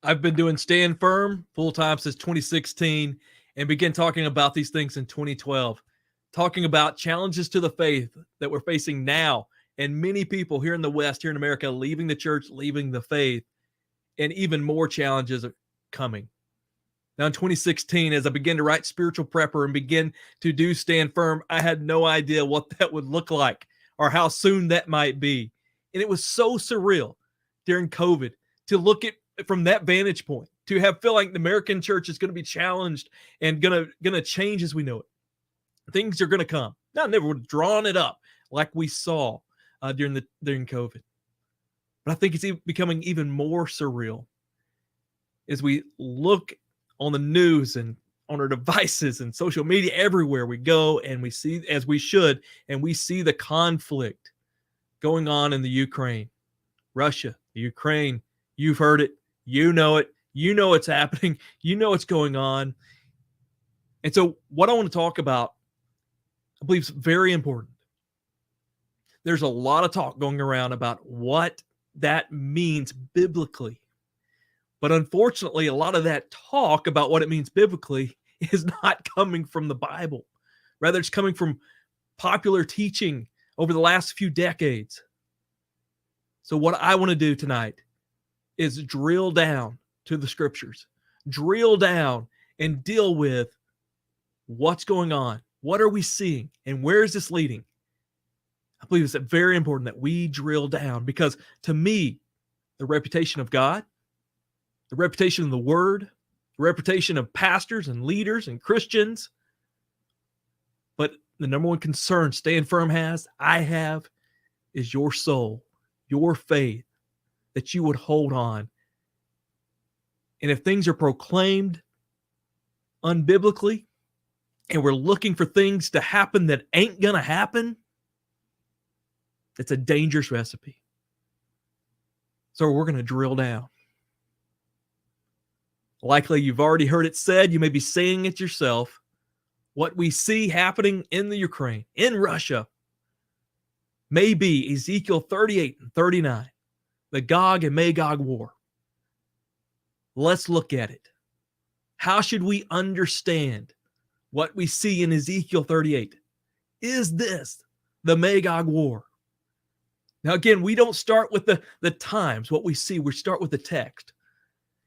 I've been doing Stand Firm full time since 2016 and began talking about these things in 2012, talking about challenges to the faith that we're facing now. And many people here in the West, here in America, leaving the church, leaving the faith, and even more challenges are coming. Now, in 2016, as I began to write Spiritual Prepper and begin to do Stand Firm, I had no idea what that would look like or how soon that might be. And it was so surreal during COVID to look at from that vantage point, to feel like the American church is going to be challenged and going to change as we know it. Things are going to come. Now, I never would have drawn it up like we saw during COVID. But I think it's becoming even more surreal as we look on the news and on our devices and social media everywhere we go, and we see, as we should, and we see the conflict going on in the Ukraine, Russia, the Ukraine. You've heard it. You know it. You know it's happening. You know what's going on. And so what I want to talk about, I believe, is very important. There's a lot of talk going around about what that means biblically. But unfortunately, a lot of that talk about what it means biblically is not coming from the Bible. Rather, it's coming from popular teaching over the last few decades. So what I want to do tonight is drill down to the scriptures, drill down and deal with what's going on. What are we seeing? And where is this leading? I believe it's very important that we drill down, because to me, the reputation of God, the reputation of the word, the reputation of pastors and leaders and Christians, but the number one concern Stand Firm has, I have, is your soul, your faith, that you would hold on. And if things are proclaimed unbiblically, and we're looking for things to happen that ain't going to happen, it's a dangerous recipe. So we're going to drill down. Likely you've already heard it said, you may be saying it yourself. What we see happening in the Ukraine, in Russia, may be Ezekiel 38 and 39. The Gog and Magog War. Let's look at it. How should we understand what we see in Ezekiel 38? Is this the Magog War? Now, again, we don't start with the times, what we see. We start with the text.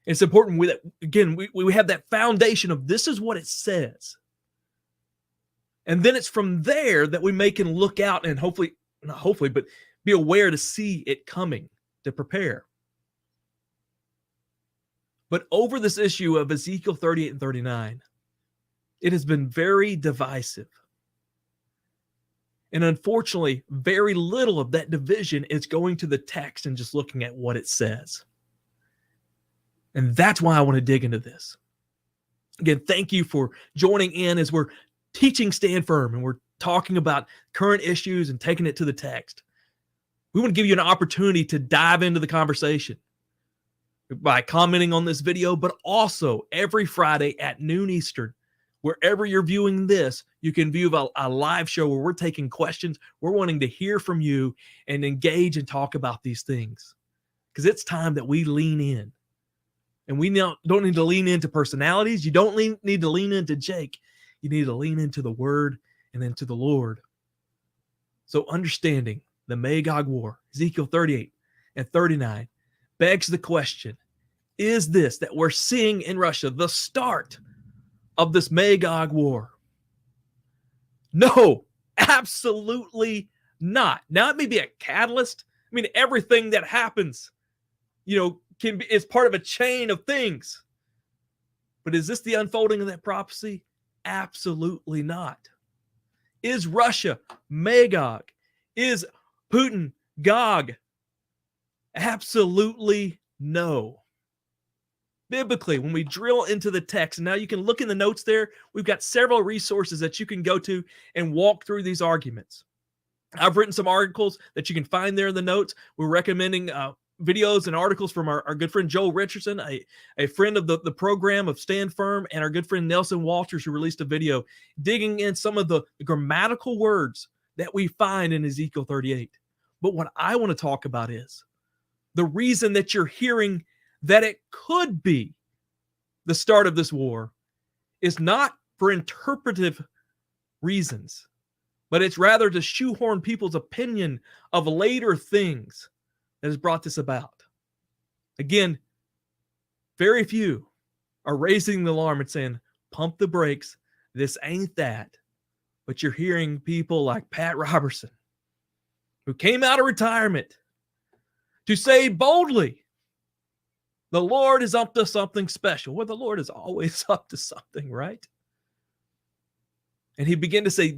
It's important that, again, we have that foundation of this is what it says. And then it's from there that we can look out and hopefully, not hopefully, but be aware to see it coming, to prepare. But over this issue of Ezekiel 38 and 39, it has been very divisive. And unfortunately, very little of that division is going to the text and just looking at what it says. And that's why I want to dig into this. Again, thank you for joining in as we're teaching Stand Firm and we're talking about current issues and taking it to the text. We want to give you an opportunity to dive into the conversation by commenting on this video, but also every Friday at noon Eastern, wherever you're viewing this, you can view a live show where we're taking questions. We're wanting to hear from you and engage and talk about these things, because it's time that we lean in. And we don't need to lean into personalities. You don't need to lean into Jake. You need to lean into the word and into the Lord. So understanding the Magog War, Ezekiel 38 and 39, begs the question, is this that we're seeing in Russia the start of this Magog War? No, absolutely not. Now, it may be a catalyst. I mean, everything that happens, is part of a chain of things. But is this the unfolding of that prophecy? Absolutely not. Is Russia Magog? Is Putin Gog? Absolutely no. Biblically, when we drill into the text, and now you can look in the notes there, we've got several resources that you can go to and walk through these arguments. I've written some articles that you can find there in the notes. We're recommending videos and articles from our good friend Joel Richardson, a friend of the program of Stand Firm, and our good friend Nelson Walters, who released a video digging in some of the grammatical words that we find in Ezekiel 38. But what I want to talk about is the reason that you're hearing that it could be the start of this war is not for interpretive reasons, but it's rather to shoehorn people's opinion of later things that has brought this about. Again, very few are raising the alarm and saying, pump the brakes, this ain't that. But you're hearing people like Pat Roberson, who came out of retirement to say boldly, the Lord is up to something special. Well, the Lord is always up to something, right? And he began to say,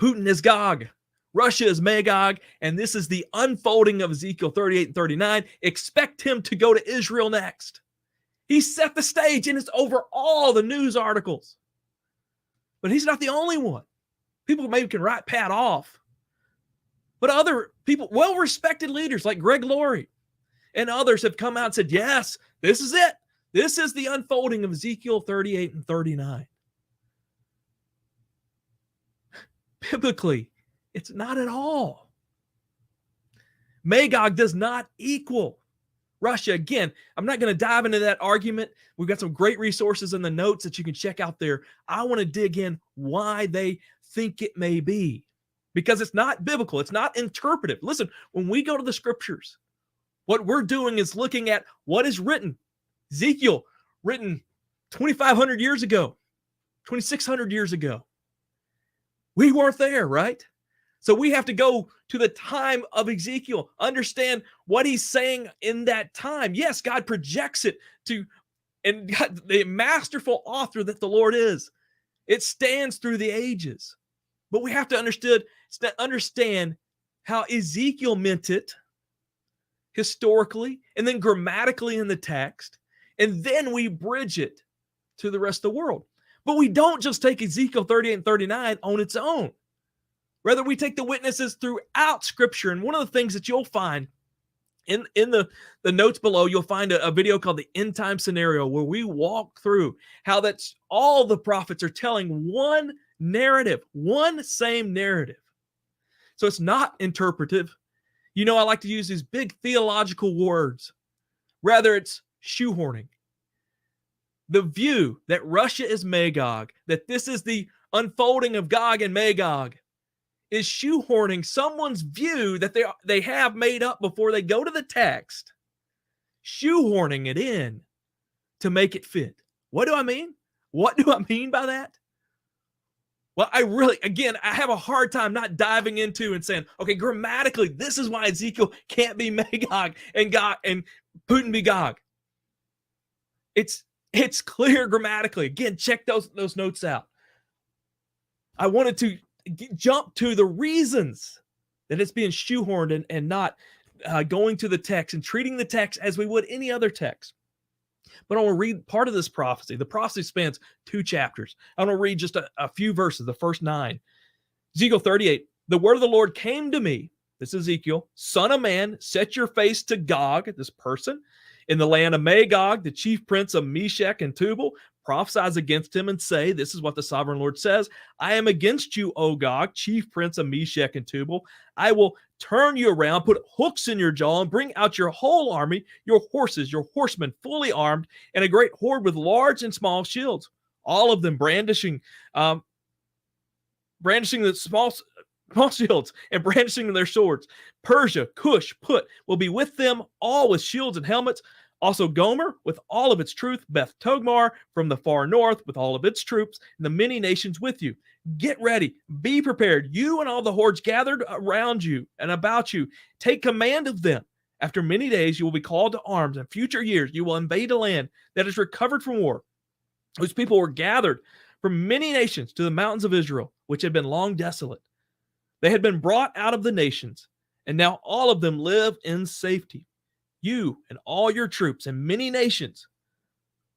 Putin is Gog, Russia is Magog, and this is the unfolding of Ezekiel 38 and 39. Expect him to go to Israel next. He set the stage, and it's over all the news articles. But he's not the only one. People maybe can write Pat off. But other people, well-respected leaders like Laurie and others have come out and said, yes, this is it. This is the unfolding of Ezekiel 38 and 39. Biblically, it's not at all. Magog does not equal Russia. Again, I'm not going to dive into that argument. We've got some great resources in the notes that you can check out there. I want to dig in why they think it may be, because it's not biblical. It's not interpretive. Listen, when we go to the scriptures, what we're doing is looking at what is written. Ezekiel, written 2,500 years ago, 2,600 years ago. We weren't there, right? So we have to go to the time of Ezekiel, understand what he's saying in that time. Yes, God projects it to, and God, the masterful author that the Lord is, it stands through the ages. But we have to understand how Ezekiel meant it historically and then grammatically in the text, and then we bridge it to the rest of the world. But we don't just take Ezekiel 38 and 39 on its own. Rather, we take the witnesses throughout Scripture. And one of the things that you'll find in the notes below, you'll find a video called the End Time Scenario, where we walk through how that's all the prophets are telling one narrative, one same narrative. So it's not interpretive. You know, I like to use these big theological words. Rather, it's shoehorning. The view that Russia is Magog, that this is the unfolding of Gog and Magog, is shoehorning someone's view that they have made up before they go to the text, shoehorning it in to make it fit. What do I mean? What do I mean by that? Well, I have a hard time not diving into and saying, okay, grammatically, this is why Ezekiel can't be Magog and God and Putin be Gog. It's clear grammatically. Again, check those notes out. I wanted to jump to the reasons that it's being shoehorned and not going to the text and treating the text as we would any other text. But I want to read part of this prophecy. The prophecy spans 2 chapters. I want to read just a few verses, the first 9. Ezekiel 38, the word of the Lord came to me. This is Ezekiel. Son of man, set your face to Gog, this person, in the land of Magog, the chief prince of Meshech and Tubal. Prophesies against him and say, this is what the sovereign Lord says, I am against you, O Gog, chief prince of Meshech and Tubal. I will turn you around, put hooks in your jaw, and bring out your whole army, your horses, your horsemen, fully armed, and a great horde with large and small shields, all of them brandishing the small shields and brandishing their swords. Persia, Cush, Put will be with them, all with shields and helmets. Also Gomer with all of its troops, Beth Togmar from the far north with all of its troops, and the many nations with you. Get ready, be prepared, you and all the hordes gathered around you and about you. Take command of them. After many days you will be called to arms. In future years you will invade a land that is recovered from war, whose people were gathered from many nations to the mountains of Israel, which had been long desolate. They had been brought out of the nations, and now all of them live in safety. You and all your troops and many nations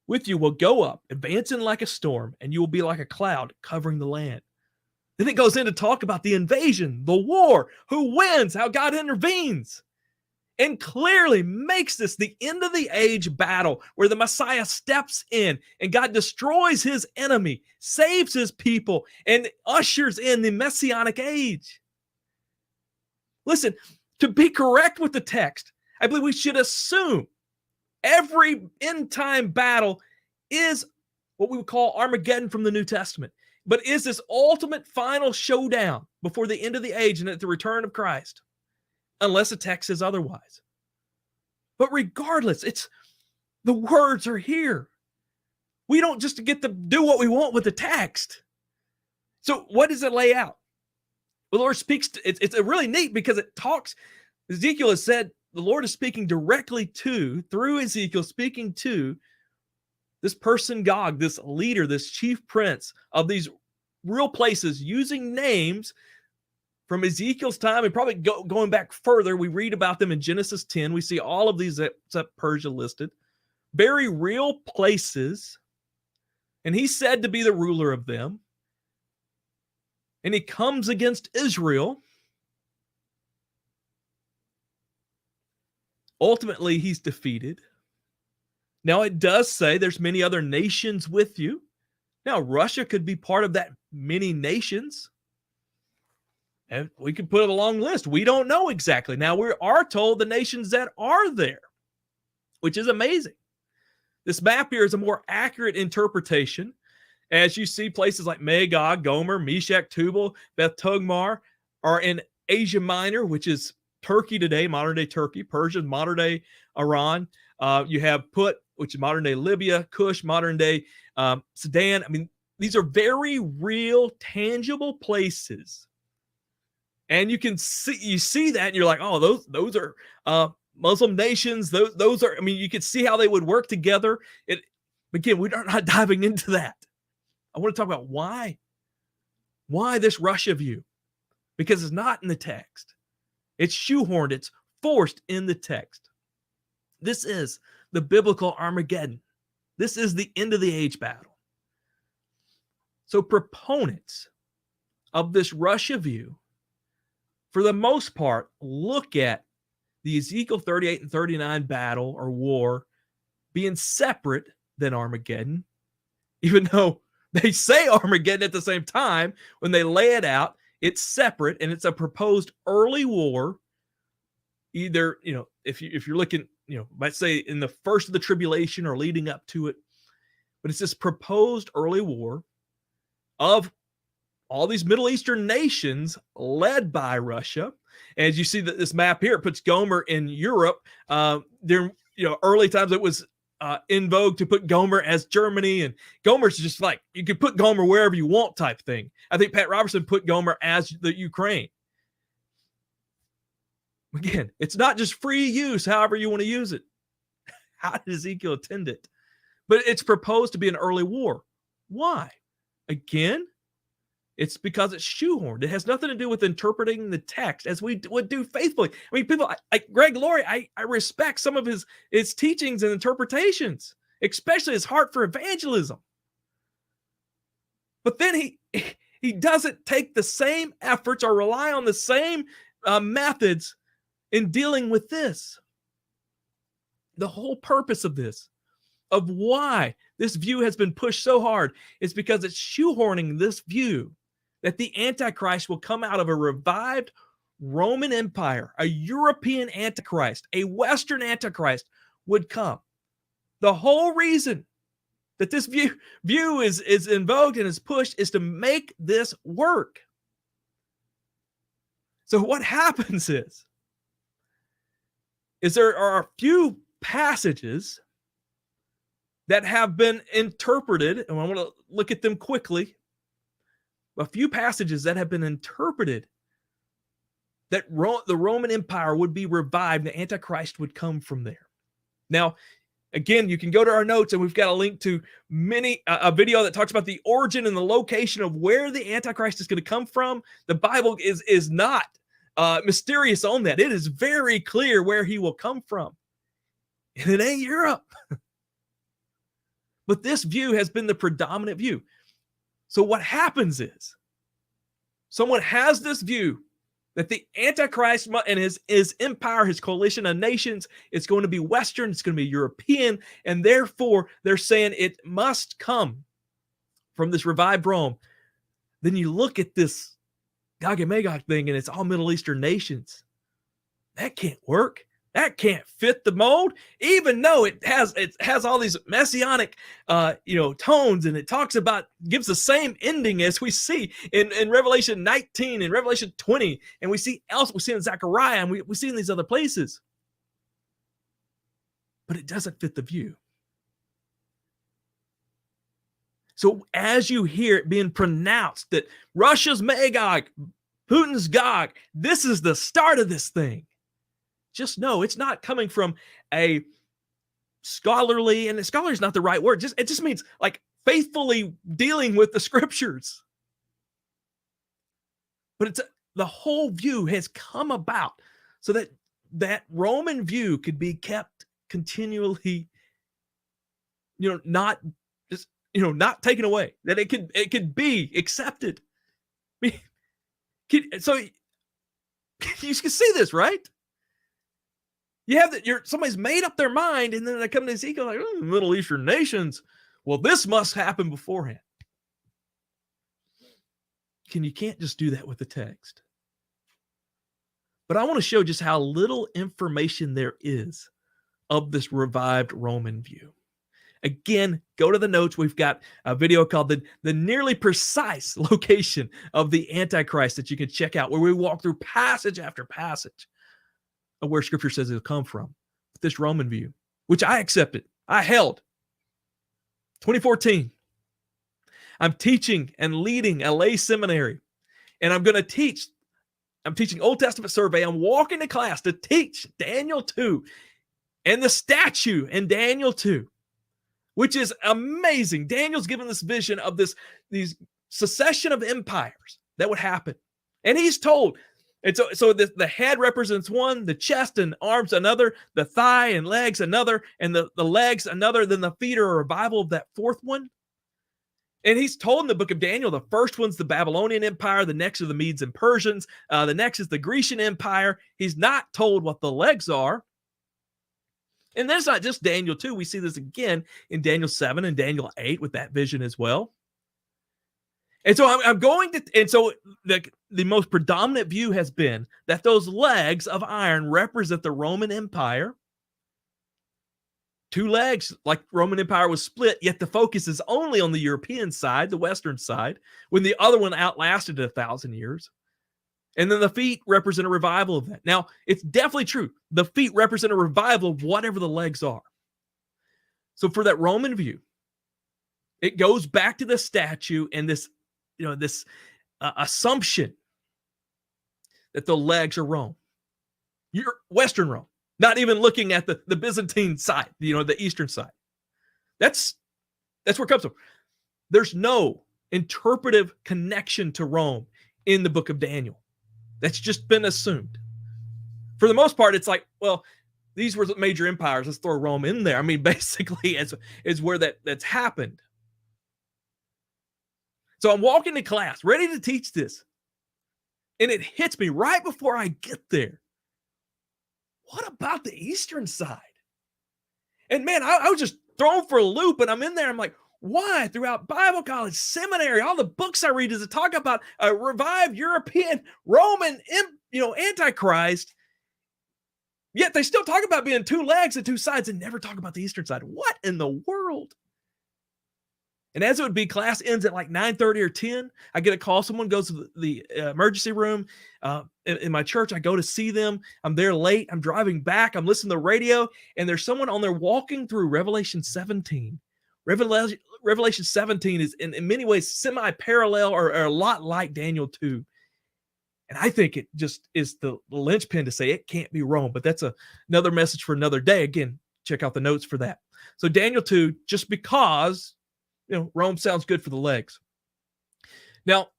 with you will go up, advancing like a storm, and you will be like a cloud covering the land. Then it goes in to talk about the invasion, the war, who wins, how God intervenes, and clearly makes this the end of the age battle where the Messiah steps in and God destroys his enemy, saves his people, and ushers in the Messianic age. Listen, to be correct with the text, I believe we should assume Every end time battle is what we would call Armageddon from the New Testament, but is this ultimate final showdown before the end of the age and at the return of Christ, unless the text says otherwise. But regardless, the words are here. We don't just get to do what we want with the text. So what does it lay out? The Lord speaks, it's really neat because it talks, Ezekiel has said, the Lord is speaking directly through Ezekiel, speaking to this person, Gog, this leader, this chief prince of these real places, using names from Ezekiel's time and probably going back further. We read about them in Genesis 10. We see all of these except Persia listed. Very real places. And he's said to be the ruler of them. And he comes against Israel. Ultimately, he's defeated. Now, it does say there's many other nations with you. Now, Russia could be part of that many nations. And we could put a long list. We don't know exactly. Now, we are told the nations that are there, which is amazing. This map here is a more accurate interpretation. As you see, places like Magog, Gomer, Meshech, Tubal, Beth Togmar are in Asia Minor, which is Turkey today, modern-day Turkey, Persia, modern-day Iran. You have Put, which is modern-day Libya, Cush, modern-day Sudan. I mean, these are very real, tangible places. And you see that, and you're like, oh, those are Muslim nations. Those are, I mean, you can see how they would work together. Again, we're not diving into that. I want to talk about why this Russia view, because it's not in the text. It's shoehorned. It's forced in the text. This is the biblical Armageddon. This is the end of the age battle. So proponents of this Russia view, for the most part, look at the Ezekiel 38 and 39 battle or war being separate than Armageddon, even though they say Armageddon at the same time. When they lay it out, it's separate, and it's a proposed early war. Either, if you're looking, might say in the first of the tribulation or leading up to it, but it's this proposed early war of all these Middle Eastern nations led by Russia. As you see that this map here, it puts Gomer in Europe. There, early times it was in vogue to put Gomer as Germany, and Gomer's just like, you can put Gomer wherever you want type thing. I think Pat Roberson put Gomer as the Ukraine. Again, it's not just free use, however you want to use it. How did Ezekiel attend it? But it's proposed to be an early war. Why? Again, it's because it's shoehorned. It has nothing to do with interpreting the text as we would do faithfully. I mean, people like Greg Laurie, I respect some of his teachings and interpretations, especially his heart for evangelism. But then he doesn't take the same efforts or rely on the same methods in dealing with this. The whole purpose of this, of why this view has been pushed so hard, is because it's shoehorning this view that the Antichrist will come out of a revived Roman Empire, a European Antichrist, a Western Antichrist would come. The whole reason that this view is invoked and is pushed is to make this work. So what happens is there are a few passages that have been interpreted, and I want to look at them quickly. A few passages that have been interpreted that the Roman Empire would be revived, the Antichrist would come from there. Now, again, you can go to our notes, and we've got a link to a video that talks about the origin and the location of where the Antichrist is going to come from. The Bible is not mysterious on that. It is very clear where he will come from. And it ain't Europe. But this view has been the predominant view. So what happens is someone has this view that the Antichrist and his empire, his coalition of nations, it's going to be Western, it's going to be European, and therefore they're saying it must come from this revived Rome. Then you look at this Gog and Magog thing, and it's all Middle Eastern nations. That can't work. That can't fit the mold, even though it has all these messianic tones, and it gives the same ending as we see in Revelation 19 and Revelation 20, and we see in Zechariah, and we see in these other places. But it doesn't fit the view. So as you hear it being pronounced that Russia's Magog, Putin's Gog, this is the start of this thing. Just know it's not coming from a scholarly, and scholarly is not the right word. It just means like faithfully dealing with the scriptures. But the whole view has come about so that Roman view could be kept continually, not taken away. That it could be accepted. So you can see this, right? You have that somebody's made up their mind, and then they come to Ezekiel like, Middle Eastern nations. Well, this must happen beforehand. You can't just do that with the text. But I want to show just how little information there is of this revived Roman view. Again, go to the notes. We've got a video called the nearly precise location of the Antichrist that you can check out, where we walk through passage after passage of where Scripture says it'll come from. This Roman view, which I accepted, I held. 2014. I'm teaching and leading a lay seminary, and I'm teaching Old Testament survey. I'm walking to class to teach Daniel 2 and the statue in Daniel 2, which is amazing. Daniel's given this vision of these succession of empires that would happen. And he's told, and so the head represents one, the chest and arms another, the thigh and legs another, and the legs another, then the feet are a revival of that fourth one. And he's told in the book of Daniel, the first one's the Babylonian Empire, the next are the Medes and Persians, the next is the Grecian Empire. He's not told what the legs are. And that's not just Daniel 2. We see this again in Daniel 7 and Daniel 8 with that vision as well. And so the most predominant view has been that those legs of iron represent the Roman Empire. Two legs, like Roman Empire was split, yet the focus is only on the European side, the Western side, when the other one outlasted 1,000 years. And then the feet represent a revival of that. Now, it's definitely true. The feet represent a revival of whatever the legs are. So for that Roman view, it goes back to the statue and this assumption that the legs are Rome. You're Western Rome, not even looking at the Byzantine side, the Eastern side. That's where it comes from. There's no interpretive connection to Rome in the book of Daniel. That's just been assumed. For the most part, it's like, well, these were major empires. Let's throw Rome in there. I mean, basically, is where that's happened. So I'm walking to class, ready to teach this. And it hits me right before I get there. What about the Eastern side? And man, I was just thrown for a loop, and I'm in there. I'm like, why? Throughout Bible college, seminary, all the books I read does it talk about a revived European Roman, Antichrist. Yet they still talk about being two legs and two sides and never talk about the Eastern side. What in the world? And as it would be, class ends at like 9:30 or 10. I get a call. Someone goes to the emergency room in my church. I go to see them. I'm there late. I'm driving back. I'm listening to the radio, and there's someone on there walking through Revelation 17. Revelation 17 is in many ways semi-parallel or a lot like Daniel 2. And I think it just is the linchpin to say it can't be Rome. But that's another message for another day. Again, check out the notes for that. So Daniel 2, just because Rome sounds good for the legs. Now,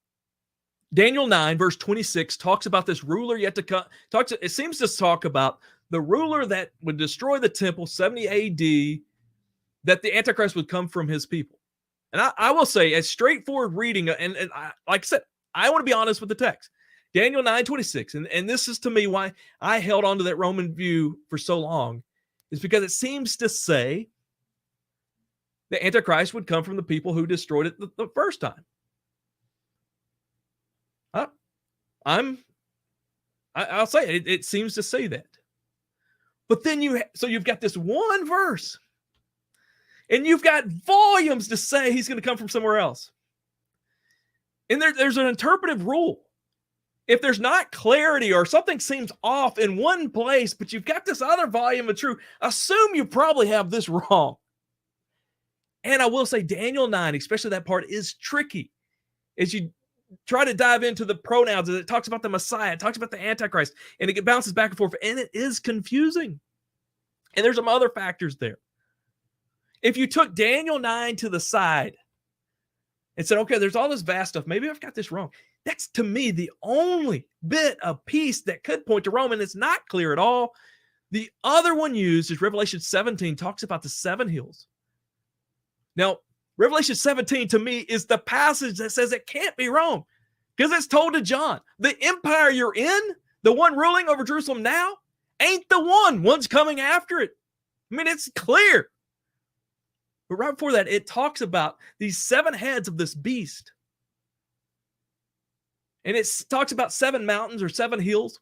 Daniel 9, verse 26 talks about this ruler yet to come. It seems to talk about the ruler that would destroy the temple, 70 AD, that the Antichrist would come from his people. And I will say, a straightforward reading, and like I said, I want to be honest with the text. Daniel 9:26, and this is to me why I held on to that Roman view for so long, is because it seems to say the Antichrist would come from the people who destroyed it the first time. I'll say it seems to say that. But then you've got this one verse, and you've got volumes to say he's going to come from somewhere else. And there's an interpretive rule. If there's not clarity or something seems off in one place, but you've got this other volume of truth, assume you probably have this wrong. And I will say Daniel 9, especially that part, is tricky. As you try to dive into the pronouns, it talks about the Messiah, it talks about the Antichrist, and it bounces back and forth, and it is confusing. And there's some other factors there. If you took Daniel 9 to the side and said, okay, there's all this vast stuff, maybe I've got this wrong. That's, to me, the only bit of piece that could point to Rome, and it's not clear at all. The other one used is Revelation 17, talks about the 7 hills. Now, Revelation 17, to me, is the passage that says it can't be Rome, because it's told to John, the empire you're in, the one ruling over Jerusalem now, ain't the one. One's coming after it. I mean, it's clear. But right before that, it talks about these 7 heads of this beast. And it talks about 7 mountains or 7 hills.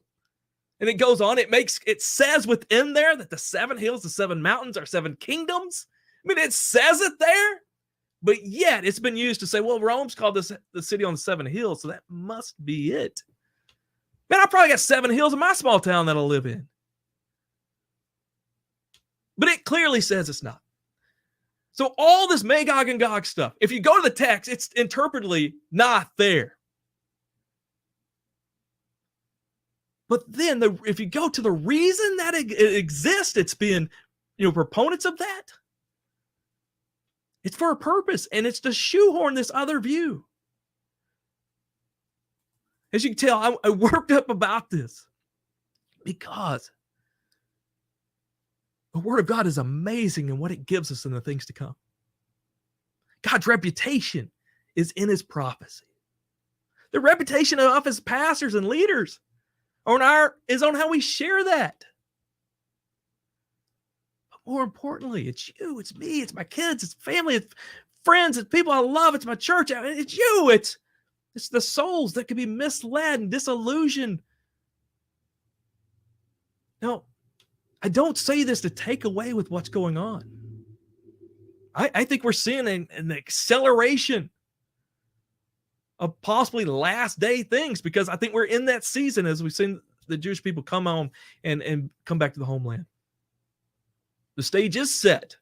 And it goes on. It says within there that the 7 hills, the 7 mountains are 7 kingdoms. I mean, it says it there. But yet it's been used to say, well, Rome's called the city on the 7 hills, so that must be it. Man, I probably got 7 hills in my small town that I live in. But it clearly says it's not. So all this Magog and Gog stuff, if you go to the text, it's interpretively not there. But then if you go to the reason that it exists, it's been, proponents of that. It's for a purpose, and it's to shoehorn this other view. As you can tell, I worked up about this because the Word of God is amazing in what it gives us in the things to come. God's reputation is in His prophecy. The reputation of His pastors and leaders is on how we share that. But more importantly, it's you, it's me, it's my kids, it's family, it's friends, it's people I love, it's my church, it's you, it's the souls that can be misled and disillusioned. Now, I don't say this to take away with what's going on. I think we're seeing an acceleration of possibly last day things, because I think we're in that season as we've seen the Jewish people come home and come back to the homeland. The stage is set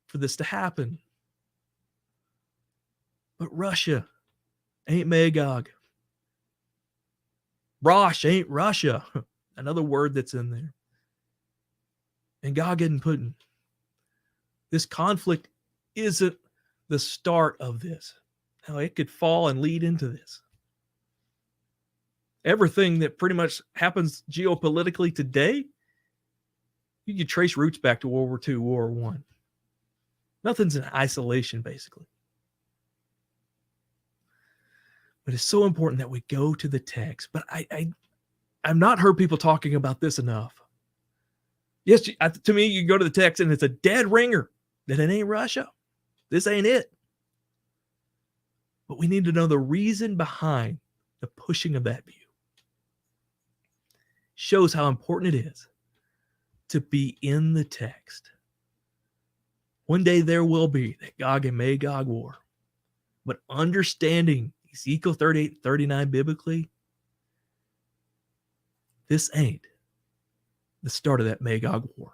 for this to happen. But Russia ain't Magog. Rosh ain't Russia. Another word that's in there. And Gog isn't Putin. This conflict isn't the start of this. Now, it could fall and lead into this. Everything that pretty much happens geopolitically today, you can trace roots back to World War II, World War I. Nothing's in isolation, basically. But it's so important that we go to the text. But I've not heard people talking about this enough. Yes, to me, you go to the text and it's a dead ringer that it ain't Russia. This ain't it. But we need to know the reason behind the pushing of that view. Shows how important it is to be in the text. One day there will be that Gog and Magog war. But understanding Ezekiel 38, 39 biblically, this ain't the start of that Magog war.